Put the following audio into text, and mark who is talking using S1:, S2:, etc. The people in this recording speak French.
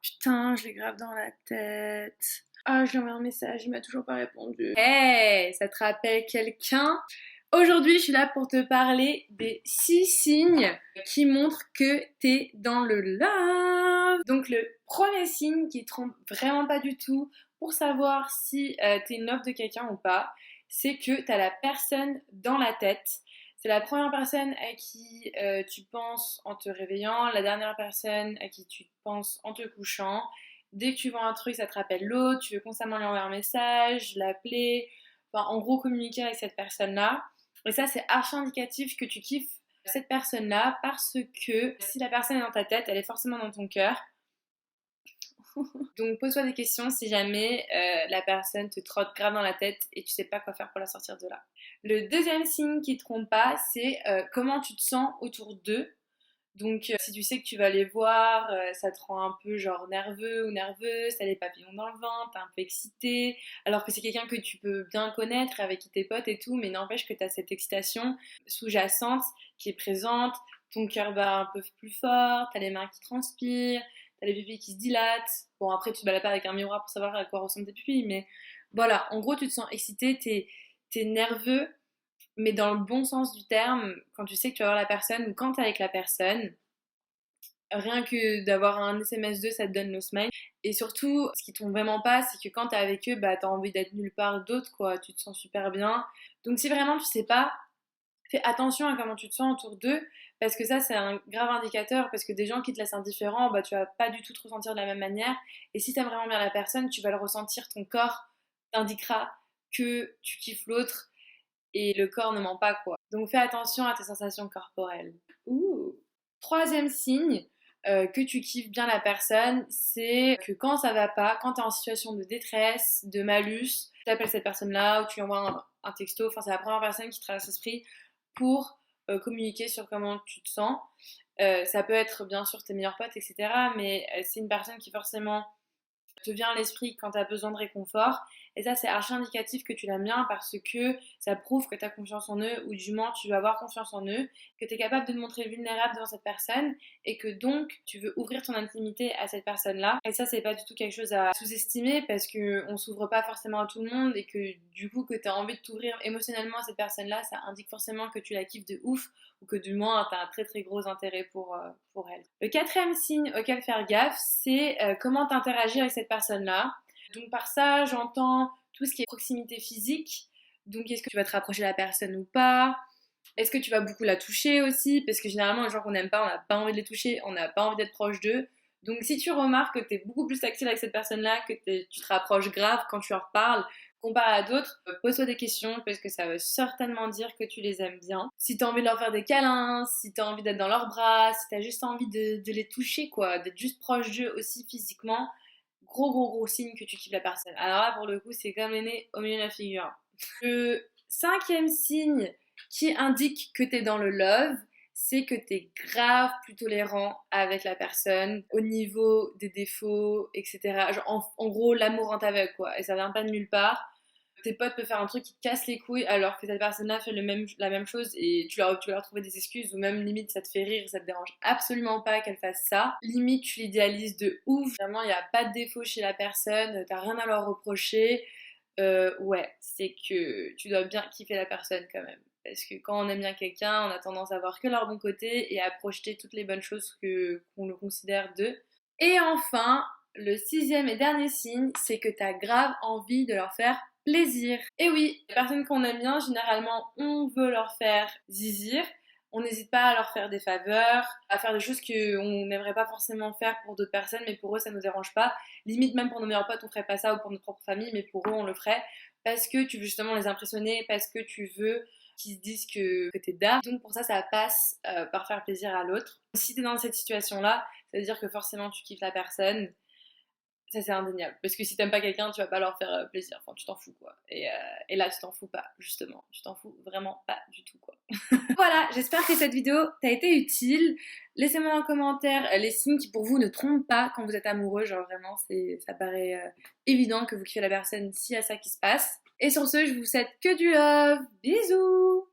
S1: Putain, je l'ai grave dans la tête. Ah, je lui ai envoyé un message, il m'a toujours pas répondu. Hey, ça te rappelle quelqu'un? Aujourd'hui, je suis là pour te parler des 6 signes qui montrent que t'es dans le love. Donc le premier signe qui trompe vraiment pas du tout pour savoir si t'es une love de quelqu'un ou pas, c'est que t'as la personne dans la tête. C'est la première personne à qui tu penses en te réveillant, la dernière personne à qui tu penses en te couchant. Dès que tu vois un truc, ça te rappelle l'autre, tu veux constamment lui envoyer un message, l'appeler, enfin en gros communiquer avec cette personne-là. Et ça, c'est archi indicatif que tu kiffes cette personne-là parce que si la personne est dans ta tête, elle est forcément dans ton cœur. Donc pose-toi des questions si jamais la personne te trotte grave dans la tête et tu sais pas quoi faire pour la sortir de là. Le deuxième signe qui te trompe pas, c'est comment tu te sens autour d'eux. Donc si tu sais que tu vas les voir, ça te rend un peu genre nerveux ou nerveuse, t'as les papillons dans le ventre, t'es un peu excité, alors que c'est quelqu'un que tu peux bien connaître, avec qui t'es potes et tout, mais n'empêche que t'as cette excitation sous-jacente qui est présente, ton cœur bat un peu plus fort, t'as les mains qui transpirent, t'as les pupilles qui se dilatent. Bon, après, tu te balades pas avec un miroir pour savoir à quoi ressemblent tes pupilles, mais voilà, en gros, tu te sens excité, t'es nerveux, mais dans le bon sens du terme, quand tu sais que tu vas voir la personne ou quand t'es avec la personne, rien que d'avoir un SMS 2, ça te donne le smile. Et surtout, ce qui tombe vraiment pas, c'est que quand t'es avec eux, bah t'as envie d'être nulle part d'autre, quoi. Tu te sens super bien. Donc si vraiment tu sais pas, fais attention à comment tu te sens autour d'eux, parce que ça, c'est un grave indicateur, parce que des gens qui te laissent indifférent, bah tu vas pas du tout te ressentir de la même manière. Et si t'aimes vraiment bien la personne, tu vas le ressentir, ton corps t'indiquera que tu kiffes l'autre, et le corps ne ment pas, quoi. Donc fais attention à tes sensations corporelles. Ouh. Troisième signe que tu kiffes bien la personne, c'est que quand ça va pas, quand tu es en situation de détresse, de malus, tu appelles cette personne-là ou tu lui envoies un texto, enfin c'est la première personne qui traverse l'esprit pour communiquer sur comment tu te sens. Ça peut être bien sûr tes meilleurs potes, etc. Mais c'est une personne qui forcément te vient à l'esprit quand tu as besoin de réconfort. Et ça, c'est archi indicatif que tu l'aimes bien parce que ça prouve que tu as confiance en eux ou du moins tu vas avoir confiance en eux, que tu es capable de te montrer vulnérable devant cette personne et que donc tu veux ouvrir ton intimité à cette personne-là. Et ça, c'est pas du tout quelque chose à sous-estimer parce qu'on s'ouvre pas forcément à tout le monde et que du coup, que tu as envie de t'ouvrir émotionnellement à cette personne-là, ça indique forcément que tu la kiffes de ouf ou que du moins tu as un très très gros intérêt pour elle. Le quatrième signe auquel faire gaffe, c'est comment t'interagir avec cette personne-là. Donc par ça, j'entends tout ce qui est proximité physique. Donc est-ce que tu vas te rapprocher de la personne ou pas? Est-ce que tu vas beaucoup la toucher aussi? Parce que généralement, les gens qu'on n'aime pas, on n'a pas envie de les toucher, on n'a pas envie d'être proche d'eux. Donc si tu remarques que tu es beaucoup plus tactile avec cette personne-là, que tu te rapproches grave quand tu leur parles, comparé à d'autres, pose-toi des questions parce que ça veut certainement dire que tu les aimes bien. Si tu as envie de leur faire des câlins, si tu as envie d'être dans leurs bras, si tu as juste envie de les toucher, quoi, d'être juste proche d'eux aussi physiquement, gros signe que tu kiffes la personne. Alors là, pour le coup, c'est comme les nez au milieu de la figure. Le cinquième signe qui indique que t'es dans le love, c'est que t'es grave plus tolérant avec la personne au niveau des défauts, etc. Genre, en gros, l'amour en t'aveugle, quoi. Et ça vient pas de nulle part. Tes potes peuvent faire un truc qui te casse les couilles alors que cette personne-là fait la même chose et tu vas leur trouver des excuses ou même limite ça te fait rire, ça te dérange absolument pas qu'elle fasse ça. Limite tu l'idéalises de ouf, vraiment il n'y a pas de défaut chez la personne, t'as rien à leur reprocher. Ouais, c'est que tu dois bien kiffer la personne quand même. Parce que quand on aime bien quelqu'un, on a tendance à voir que leur bon côté et à projeter toutes les bonnes choses qu'on le considère d'eux. Et enfin, le sixième et dernier signe, c'est que t'as grave envie de leur faire plaisir. Et oui, les personnes qu'on aime bien, généralement, on veut leur faire zizir. On n'hésite pas à leur faire des faveurs, à faire des choses qu'on n'aimerait pas forcément faire pour d'autres personnes, mais pour eux, ça nous dérange pas. Limite, même pour nos meilleurs potes, on ferait pas ça, ou pour notre propre famille, mais pour eux, on le ferait. Parce que tu veux justement les impressionner, parce que tu veux qu'ils se disent que t'es d'art. Donc pour ça, ça passe par faire plaisir à l'autre. Si t'es dans cette situation-là, ça veut dire que forcément tu kiffes la personne. Ça, c'est indéniable. Parce que si t'aimes pas quelqu'un, tu vas pas leur faire plaisir. Enfin, tu t'en fous, quoi. Et là, tu t'en fous pas, justement. Tu t'en fous vraiment pas du tout, quoi. Voilà, j'espère que cette vidéo t'a été utile. Laissez-moi en commentaire les signes qui, pour vous, ne trompent pas quand vous êtes amoureux. Genre, vraiment, ça paraît évident que vous kiffez la personne s'il y a ça qui se passe. Et sur ce, je vous souhaite que du love. Bisous!